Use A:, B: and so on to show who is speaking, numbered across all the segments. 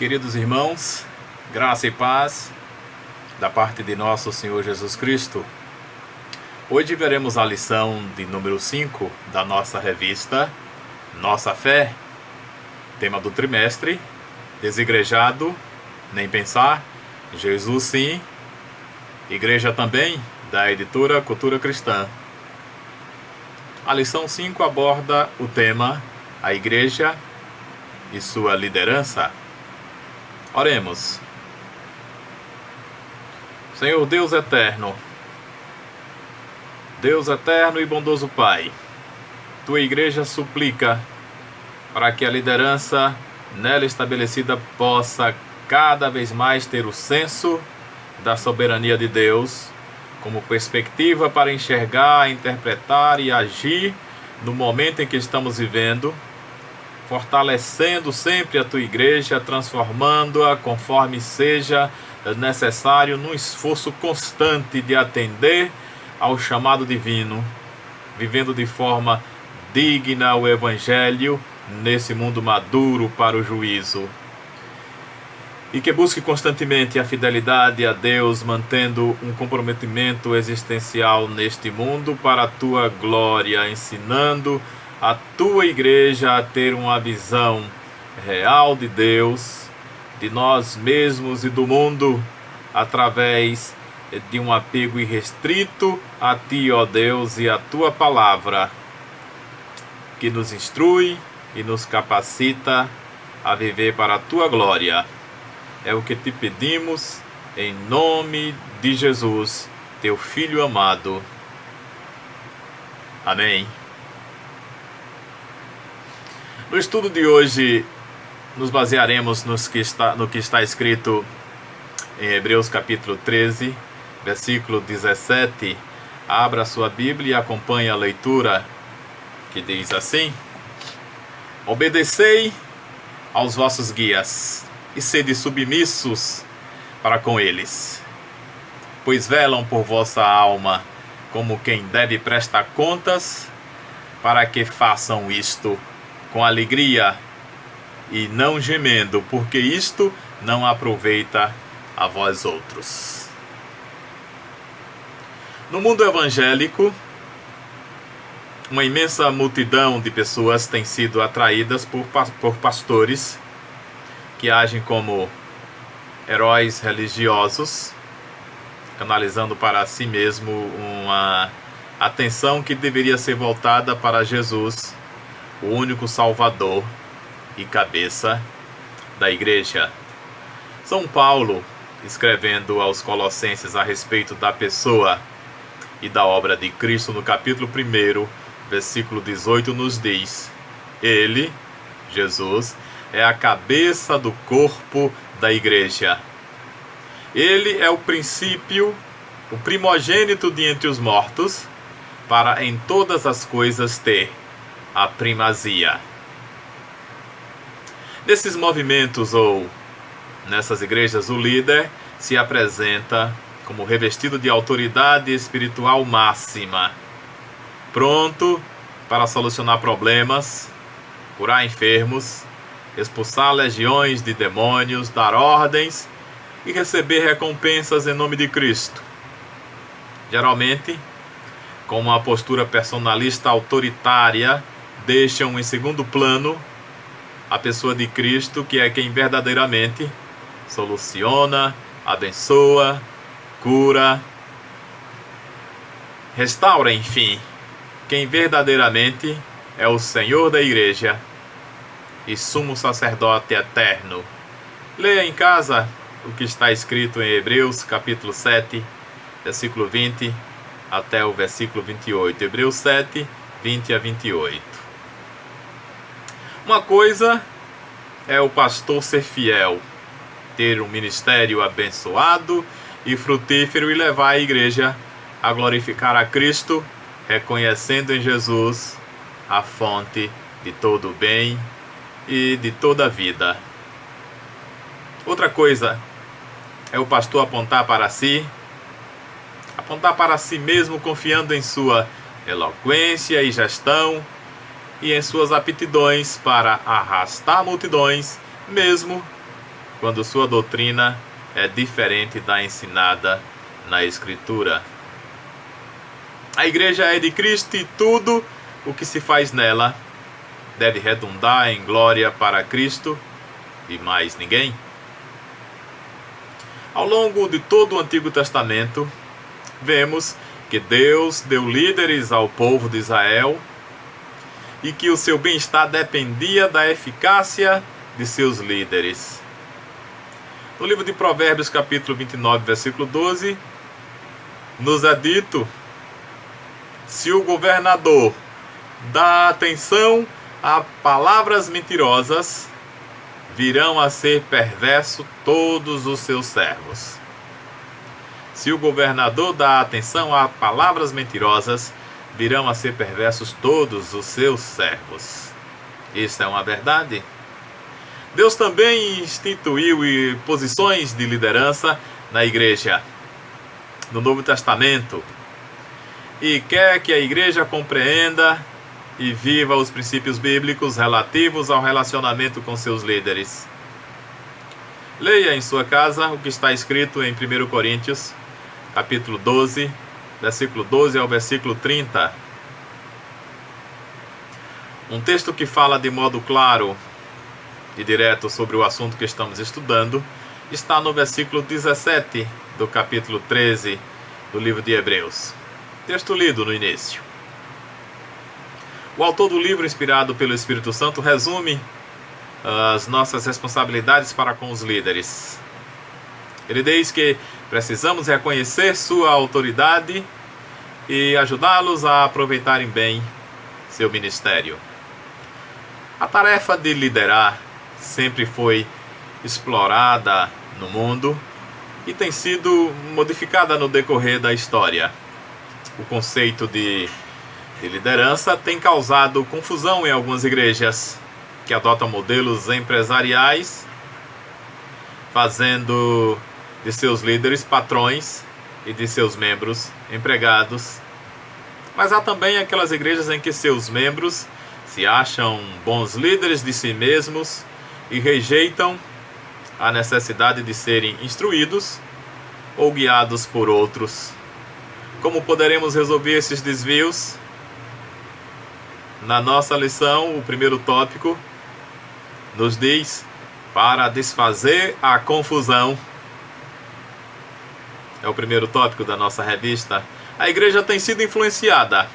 A: Queridos irmãos, graça e paz da parte de nosso Senhor Jesus Cristo. Hoje veremos a lição de número 5 da nossa revista Nossa Fé, tema do trimestre: Desigrejado, nem pensar, Jesus sim, Igreja também, da editora Cultura Cristã. A lição 5 aborda o tema A Igreja e sua liderança. Oremos. Senhor Deus eterno e bondoso Pai, tua igreja suplica para que a liderança nela estabelecida possa cada vez mais ter o senso da soberania de Deus como perspectiva para enxergar, interpretar e agir no momento em que estamos vivendo, fortalecendo sempre a tua igreja, transformando-a conforme seja necessário, num esforço constante de atender ao chamado divino, vivendo de forma digna o Evangelho nesse mundo maduro para o juízo. E que busque constantemente a fidelidade a Deus, mantendo um comprometimento existencial neste mundo para a tua glória, ensinando a tua igreja a ter uma visão real de Deus, de nós mesmos e do mundo, através de um apego irrestrito a ti, ó Deus, e a tua palavra, que nos instrui e nos capacita a viver para a tua glória. É o que te pedimos, em nome de Jesus, teu Filho amado. Amém. No estudo de hoje, nos basearemos no que está escrito em Hebreus capítulo 13, versículo 17. Abra sua Bíblia e acompanhe a leitura, que diz assim: Obedecei aos vossos guias e sede submissos para com eles, pois velam por vossa alma como quem deve prestar contas, para que façam isto com alegria e não gemendo, porque isto não aproveita a vós outros. No mundo evangélico, uma imensa multidão de pessoas tem sido atraídas por pastores que agem como heróis religiosos, canalizando para si mesmo uma atenção que deveria ser voltada para Jesus, o único Salvador e cabeça da igreja. São Paulo, escrevendo aos Colossenses a respeito da pessoa e da obra de Cristo, no capítulo 1, versículo 18, nos diz: Ele, Jesus, é a cabeça do corpo da igreja. Ele é o princípio, o primogênito de entre os mortos, para em todas as coisas ter a primazia. Nesses movimentos ou nessas igrejas, o líder se apresenta como revestido de autoridade espiritual máxima, pronto para solucionar problemas, curar enfermos, expulsar legiões de demônios, dar ordens e receber recompensas em nome de Cristo. Geralmente, com uma postura personalista autoritária, deixam em segundo plano a pessoa de Cristo, que é quem verdadeiramente soluciona, abençoa, cura, restaura, enfim, quem verdadeiramente é o Senhor da igreja e sumo sacerdote eterno. Leia em casa o que está escrito em Hebreus capítulo 7, versículo 20 até o versículo 28. Hebreus 7, 20 a 28. Uma coisa é o pastor ser fiel, ter um ministério abençoado e frutífero e levar a igreja a glorificar a Cristo, reconhecendo em Jesus a fonte de todo o bem e de toda a vida. Outra coisa é o pastor apontar para si mesmo, confiando em sua eloquência e gestão e em suas aptidões para arrastar multidões, mesmo quando sua doutrina é diferente da ensinada na Escritura. A igreja é de Cristo e tudo o que se faz nela deve redundar em glória para Cristo e mais ninguém. Ao longo de todo o Antigo Testamento, vemos que Deus deu líderes ao povo de Israel e que o seu bem-estar dependia da eficácia de seus líderes. No livro de Provérbios, capítulo 29, versículo 12, nos é dito: se o governador dá atenção a palavras mentirosas, virão a ser perverso todos os seus servos. Se o governador dá atenção a palavras mentirosas, virão a ser perversos todos os seus servos. Isso é uma verdade. Deus também instituiu posições de liderança na igreja, no Novo Testamento, e quer que a igreja compreenda e viva os princípios bíblicos relativos ao relacionamento com seus líderes. Leia em sua casa o que está escrito em 1 Coríntios, capítulo 12, versículo 12 ao versículo 30. Um texto que fala de modo claro e direto sobre o assunto que estamos estudando está no versículo 17 do capítulo 13 do livro de Hebreus. Texto lido no início. O autor do livro, inspirado pelo Espírito Santo, resume as nossas responsabilidades para com os líderes. Ele diz que precisamos reconhecer sua autoridade e ajudá-los a aproveitarem bem seu ministério. A tarefa de liderar sempre foi explorada no mundo e tem sido modificada no decorrer da história. O conceito de liderança tem causado confusão em algumas igrejas que adotam modelos empresariais, fazendo de seus líderes patrões e de seus membros empregados. Mas há também aquelas igrejas em que seus membros se acham bons líderes de si mesmos e rejeitam a necessidade de serem instruídos ou guiados por outros. Como poderemos resolver esses desvios? Na nossa lição, o primeiro tópico nos diz: para desfazer a confusão. É o primeiro tópico da nossa revista. A igreja tem sido influenciada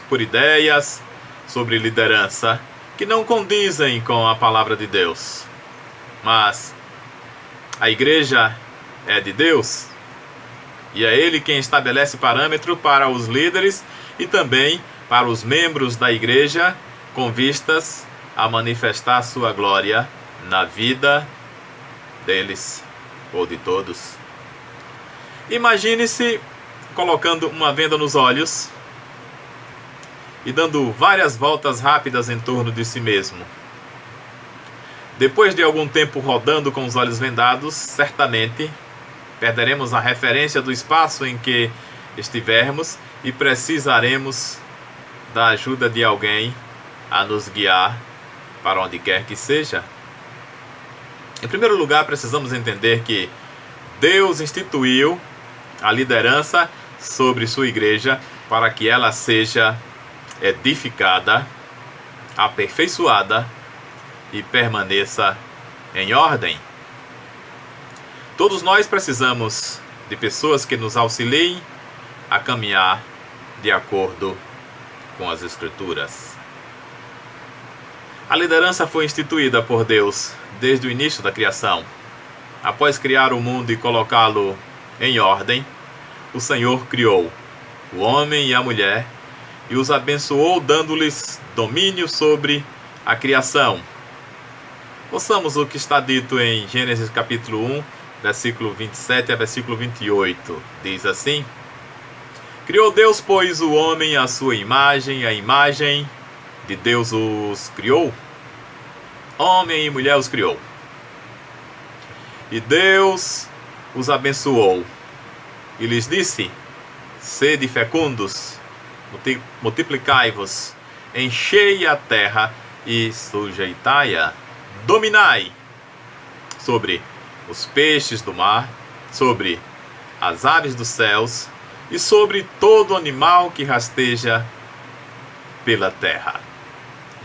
A: por ideias sobre liderança que não condizem com a palavra de Deus. Mas a igreja é de Deus e é Ele quem estabelece parâmetro para os líderes e também para os membros da igreja, com vistas a manifestar sua glória na vida deles ou de todos. Imagine-se colocando uma venda nos olhos e dando várias voltas rápidas em torno de si mesmo. Depois de algum tempo rodando com os olhos vendados, certamente perderemos a referência do espaço em que estivermos e precisaremos da ajuda de alguém a nos guiar para onde quer que seja. Em primeiro lugar, precisamos entender que Deus instituiu a liderança sobre sua igreja para que ela seja edificada, aperfeiçoada e permaneça em ordem. Todos nós precisamos de pessoas que nos auxiliem a caminhar de acordo com as Escrituras. A liderança foi instituída por Deus desde o início da criação. Após criar o mundo e colocá-lo em ordem, o Senhor criou o homem e a mulher e os abençoou, dando-lhes domínio sobre a criação. Ouçamos o que está dito em Gênesis capítulo 1, versículo 27 a versículo 28. Diz assim: criou Deus, pois, o homem à sua imagem, a imagem de Deus os criou. Homem e mulher os criou. E Deus os abençoou e lhes disse: sede fecundos, multiplicai-vos, enchei a terra e sujeitai-a, dominai sobre os peixes do mar, sobre as aves dos céus e sobre todo animal que rasteja pela terra.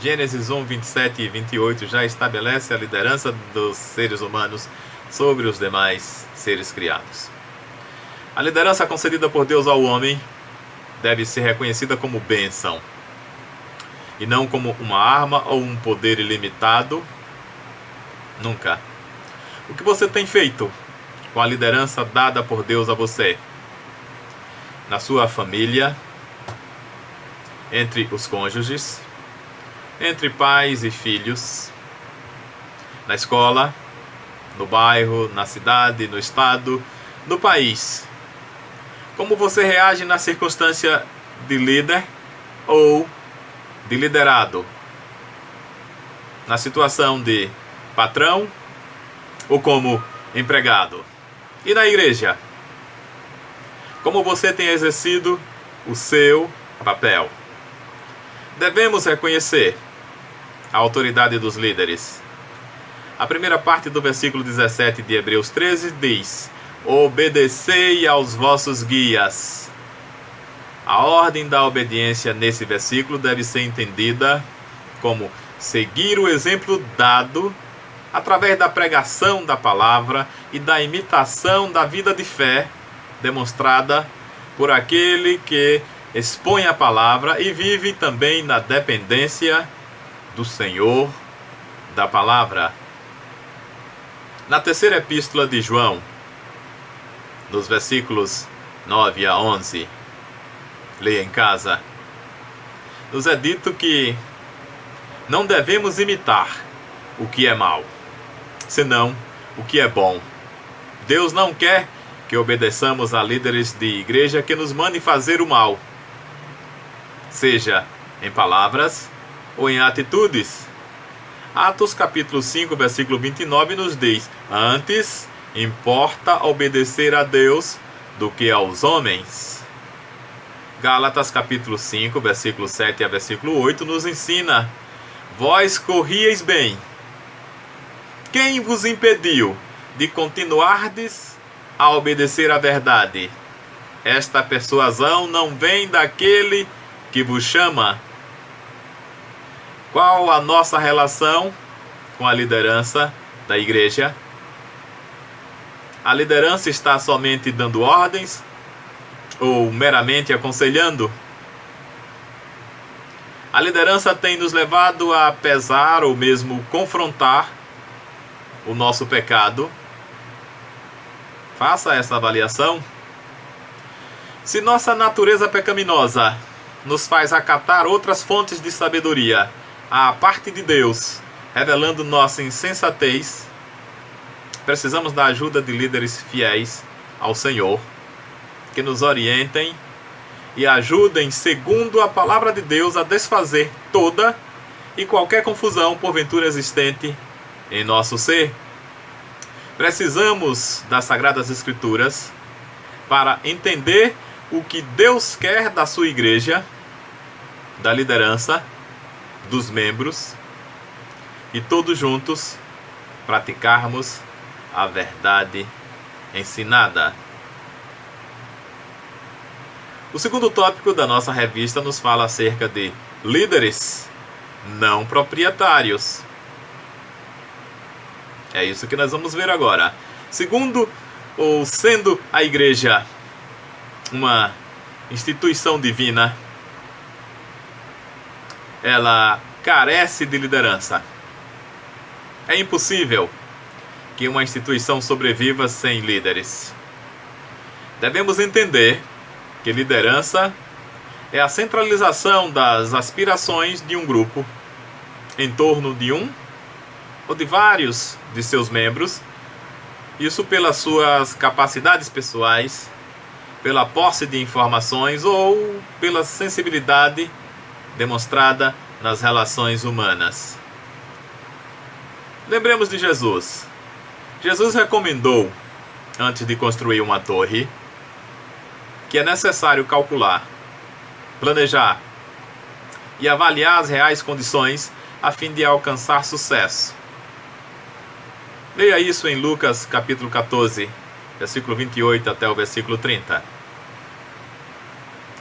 A: Gênesis 1, 27 e 28 já estabelece a liderança dos seres humanos sobre os demais seres criados. A liderança concedida por Deus ao homem deve ser reconhecida como bênção e não como uma arma ou um poder ilimitado. Nunca. O que você tem feito com a liderança dada por Deus a você? Na sua família, entre os cônjuges, entre pais e filhos, na escola, no bairro, na cidade, no estado, no país. Como você reage na circunstância de líder ou de liderado? Na situação de patrão ou como empregado? E na igreja? Como você tem exercido o seu papel? Devemos reconhecer a autoridade dos líderes. A primeira parte do versículo 17 de Hebreus 13 diz: obedecei aos vossos guias. A ordem da obediência nesse versículo deve ser entendida como seguir o exemplo dado através da pregação da palavra e da imitação da vida de fé demonstrada por aquele que expõe a palavra e vive também na dependência do Senhor da palavra. Na terceira epístola de João, nos versículos 9 a 11, leia em casa, nos é dito que não devemos imitar o que é mal, senão o que é bom. Deus não quer que obedeçamos a líderes de igreja que nos mandem fazer o mal, seja em palavras ou em atitudes. Atos capítulo 5, versículo 29 nos diz: antes importa obedecer a Deus do que aos homens. Gálatas capítulo 5, versículo 7 a versículo 8 nos ensina: vós corrieis bem. Quem vos impediu de continuardes a obedecer a verdade? Esta persuasão não vem daquele que vos chama. Qual a nossa relação com a liderança da igreja? A liderança está somente dando ordens ou meramente aconselhando? A liderança tem nos levado a pesar ou mesmo confrontar o nosso pecado? Faça essa avaliação. Se nossa natureza pecaminosa nos faz acatar outras fontes de sabedoria à parte de Deus, revelando nossa insensatez, precisamos da ajuda de líderes fiéis ao Senhor, que nos orientem e ajudem, segundo a palavra de Deus, a desfazer toda e qualquer confusão porventura existente em nosso ser. Precisamos das Sagradas Escrituras para entender o que Deus quer da sua igreja, da liderança, dos membros, e todos juntos praticarmos a verdade ensinada. O segundo tópico da nossa revista nos fala acerca de líderes não proprietários. É isso que nós vamos ver agora. Segundo, ou sendo a igreja uma instituição divina, ela carece de liderança. É impossível que uma instituição sobreviva sem líderes. Devemos entender que liderança é a centralização das aspirações de um grupo em torno de um ou de vários de seus membros, isso pelas suas capacidades pessoais, pela posse de informações ou pela sensibilidade demonstrada nas relações humanas. Lembremos de Jesus. Jesus recomendou, antes de construir uma torre, que é necessário calcular, planejar e avaliar as reais condições a fim de alcançar sucesso. Leia isso em Lucas capítulo 14, versículo 28 até o versículo 30.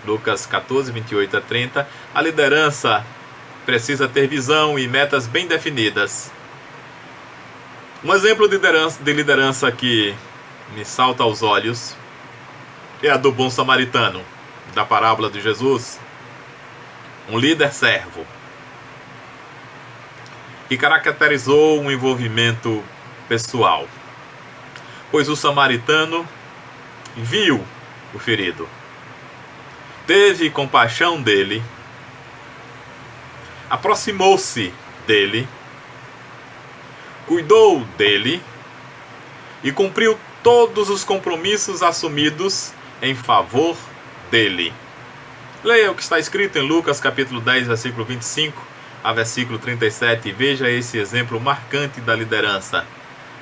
A: Lucas 14, 28 a 30. A liderança precisa ter visão e metas bem definidas. Um exemplo de liderança que me salta aos olhos é a do bom samaritano, da parábola de Jesus. Um líder servo que caracterizou um envolvimento pessoal, pois o samaritano viu o ferido, teve compaixão dele, aproximou-se dele, cuidou dele e cumpriu todos os compromissos assumidos em favor dele. Leia o que está escrito em Lucas capítulo 10, versículo 25 a versículo 37 e veja esse exemplo marcante da liderança.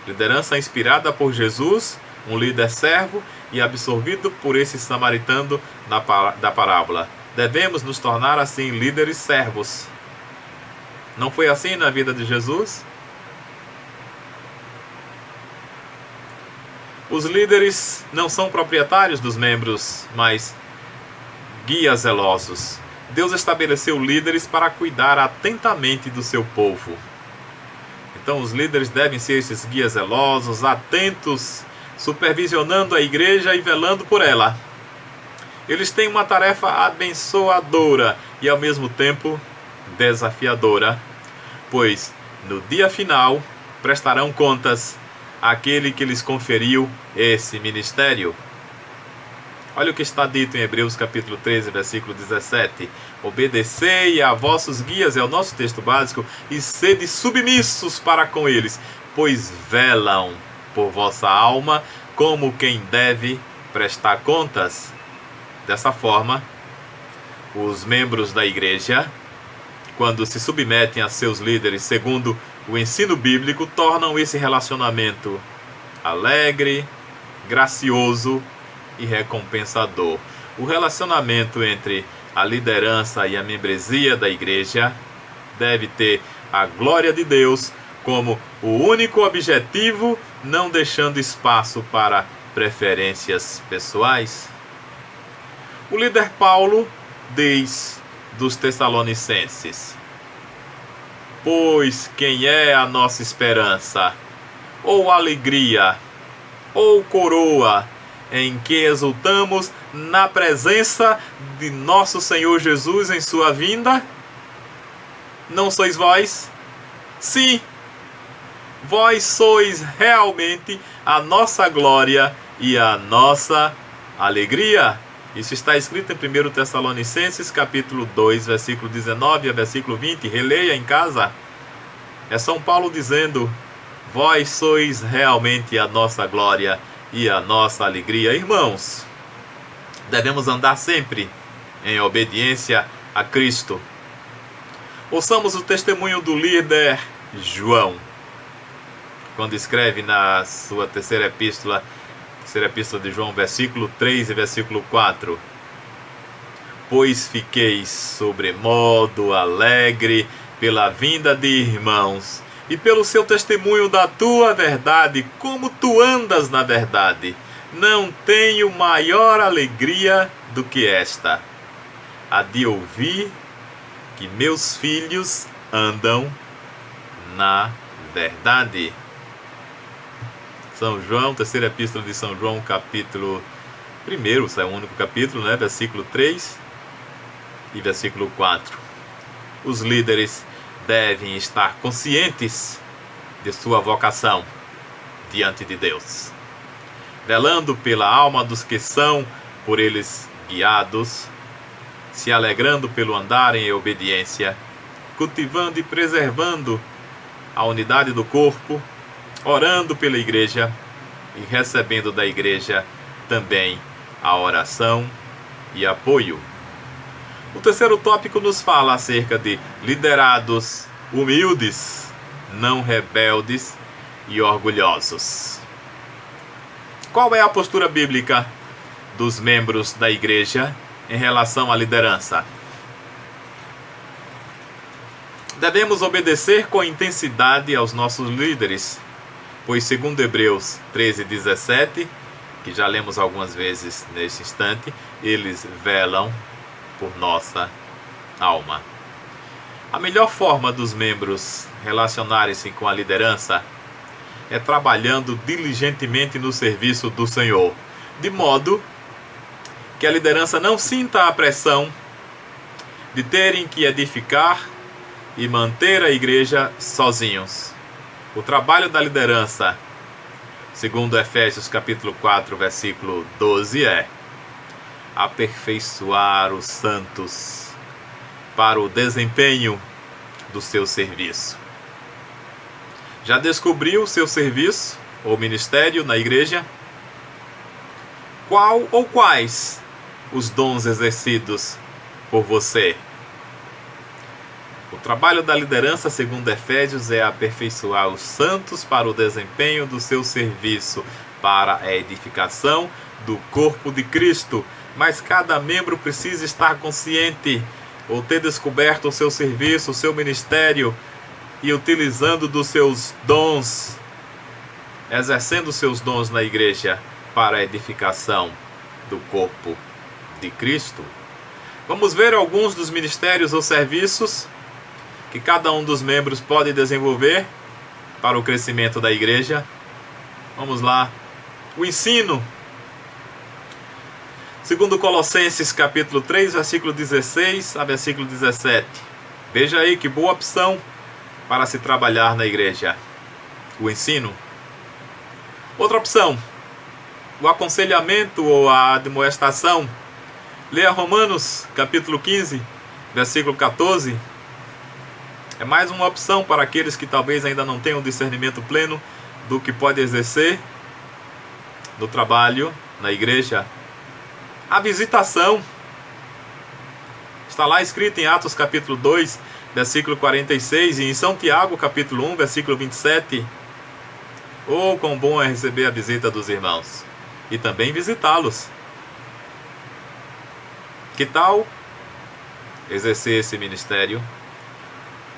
A: Liderança inspirada por Jesus, um líder servo e absorvido por esse samaritano da parábola. Devemos nos tornar assim líderes servos. Não foi assim na vida de Jesus? Os líderes não são proprietários dos membros, mas guias zelosos. Deus estabeleceu líderes para cuidar atentamente do seu povo. Então os líderes devem ser esses guias zelosos, atentos, supervisionando a igreja e velando por ela. Eles têm uma tarefa abençoadora e ao mesmo tempo desafiadora, pois no dia final prestarão contas àquele que lhes conferiu esse ministério. Olha o que está dito em Hebreus capítulo 13, versículo 17. Obedecei a vossos guias, é o nosso texto básico, e sede submissos para com eles, pois velam por vossa alma como quem deve prestar contas. Dessa forma, os membros da igreja, quando se submetem a seus líderes segundo o ensino bíblico, tornam esse relacionamento alegre, gracioso e recompensador. O relacionamento entre a liderança e a membresia da igreja deve ter a glória de Deus como o único objetivo, não deixando espaço para preferências pessoais. O líder Paulo diz dos Tessalonicenses: pois quem é a nossa esperança, ou alegria, ou coroa, em que exultamos na presença de nosso Senhor Jesus em sua vinda? Não sois vós? Sim, vós sois realmente a nossa glória e a nossa alegria. Isso está escrito em 1 Tessalonicenses capítulo 2, versículo 19 a versículo 20. Releia em casa. É São Paulo dizendo: vós sois realmente a nossa glória e a nossa alegria. Irmãos, devemos andar sempre em obediência a Cristo. Ouçamos o testemunho do líder João, quando escreve na sua terceira epístola de João, versículo 3 e versículo 4. Pois fiquei sobremodo alegre pela vinda de irmãos e pelo seu testemunho da tua verdade, como tu andas na verdade. Não tenho maior alegria do que esta, a de ouvir que meus filhos andam na verdade. São João, terceira epístola de São João, capítulo 1, é o único capítulo, né? Versículo 3 e versículo 4. Os líderes devem estar conscientes de sua vocação diante de Deus, velando pela alma dos que são por eles guiados, se alegrando pelo andar em obediência, cultivando e preservando a unidade do corpo, orando pela igreja e recebendo da igreja também a oração e apoio. O terceiro tópico nos fala acerca de liderados humildes, não rebeldes e orgulhosos. Qual é a postura bíblica dos membros da igreja em relação à liderança? Devemos obedecer com intensidade aos nossos líderes, Pois segundo Hebreus 13:17, que já lemos algumas vezes neste instante, eles velam por nossa alma. A melhor forma dos membros relacionarem-se com a liderança é trabalhando diligentemente no serviço do Senhor, de modo que a liderança não sinta a pressão de terem que edificar e manter a igreja sozinhos. O trabalho da liderança, segundo Efésios capítulo 4, versículo 12, é aperfeiçoar os santos para o desempenho do seu serviço. Já descobriu o seu serviço ou ministério na igreja? Qual ou quais os dons exercidos por você? O trabalho da liderança, segundo Efésios, é aperfeiçoar os santos para o desempenho do seu serviço, para a edificação do corpo de Cristo. Mas cada membro precisa estar consciente ou ter descoberto o seu serviço, o seu ministério e utilizando dos seus dons, exercendo seus dons na igreja para a edificação do corpo de Cristo. Vamos ver alguns dos ministérios ou serviços que cada um dos membros pode desenvolver para o crescimento da igreja. Vamos lá. O ensino. Segundo Colossenses capítulo 3, versículo 16 a versículo 17. Veja aí que boa opção para se trabalhar na igreja. O ensino. Outra opção. O aconselhamento ou a admoestação. Leia Romanos capítulo 15, versículo 14. É mais uma opção para aqueles que talvez ainda não tenham discernimento pleno do que pode exercer no trabalho, na igreja. A visitação. Está lá escrito em Atos capítulo 2, versículo 46 e em São Tiago capítulo 1, versículo 27. Oh, quão bom é receber a visita dos irmãos e também visitá-los. Que tal exercer esse ministério?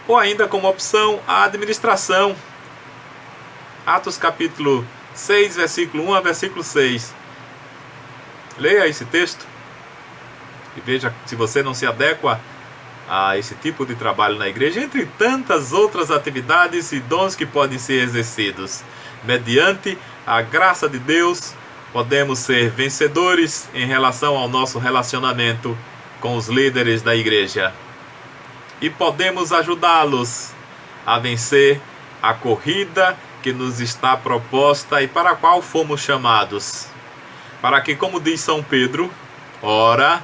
A: Ou ainda como opção, a administração. Atos capítulo 6, versículo 1 a versículo 6. Leia esse texto e veja se você não se adequa a esse tipo de trabalho na igreja, entre tantas outras atividades e dons que podem ser exercidos. Mediante a graça de Deus, podemos ser vencedores em relação ao nosso relacionamento com os líderes da igreja. E podemos ajudá-los a vencer a corrida que nos está proposta e para a qual fomos chamados. Para que, como diz São Pedro, ora,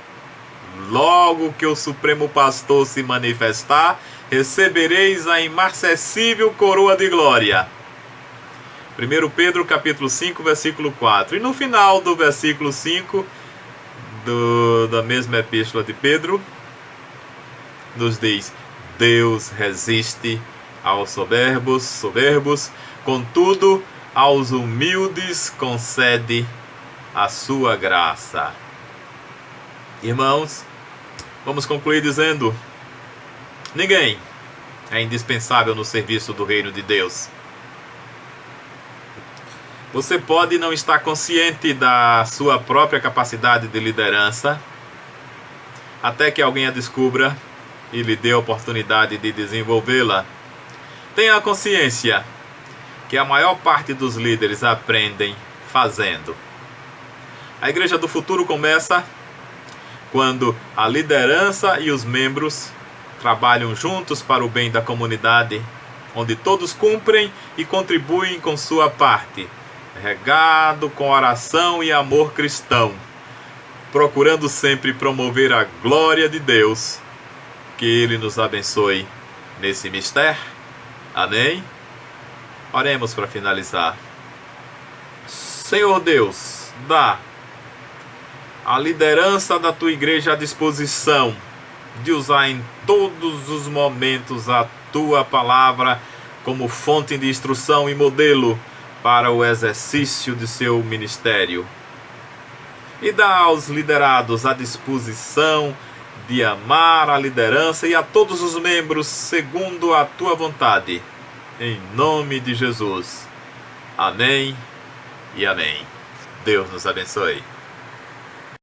A: logo que o Supremo Pastor se manifestar, recebereis a imarcessível coroa de glória. 1 Pedro capítulo 5, versículo 4. E no final do versículo 5 da mesma epístola de Pedro, nos diz: Deus resiste aos soberbos, contudo, aos humildes concede a sua graça. Irmãos, vamos concluir dizendo: ninguém é indispensável no serviço do reino de Deus. Você pode não estar consciente da sua própria capacidade de liderança, até que alguém a descubra e lhe dê a oportunidade de desenvolvê-la. Tenha a consciência que a maior parte dos líderes aprendem fazendo. A igreja do futuro começa quando a liderança e os membros trabalham juntos para o bem da comunidade, onde todos cumprem e contribuem com sua parte, regado com oração e amor cristão, procurando sempre promover a glória de Deus. Que Ele nos abençoe nesse mistério. Amém? Oremos para finalizar. Senhor Deus, dá a liderança da Tua igreja à disposição de usar em todos os momentos a Tua palavra como fonte de instrução e modelo para o exercício de seu ministério. E dá aos liderados a disposição de amar a liderança e a todos os membros segundo a Tua vontade. Em nome de Jesus. Amém e amém. Deus nos abençoe.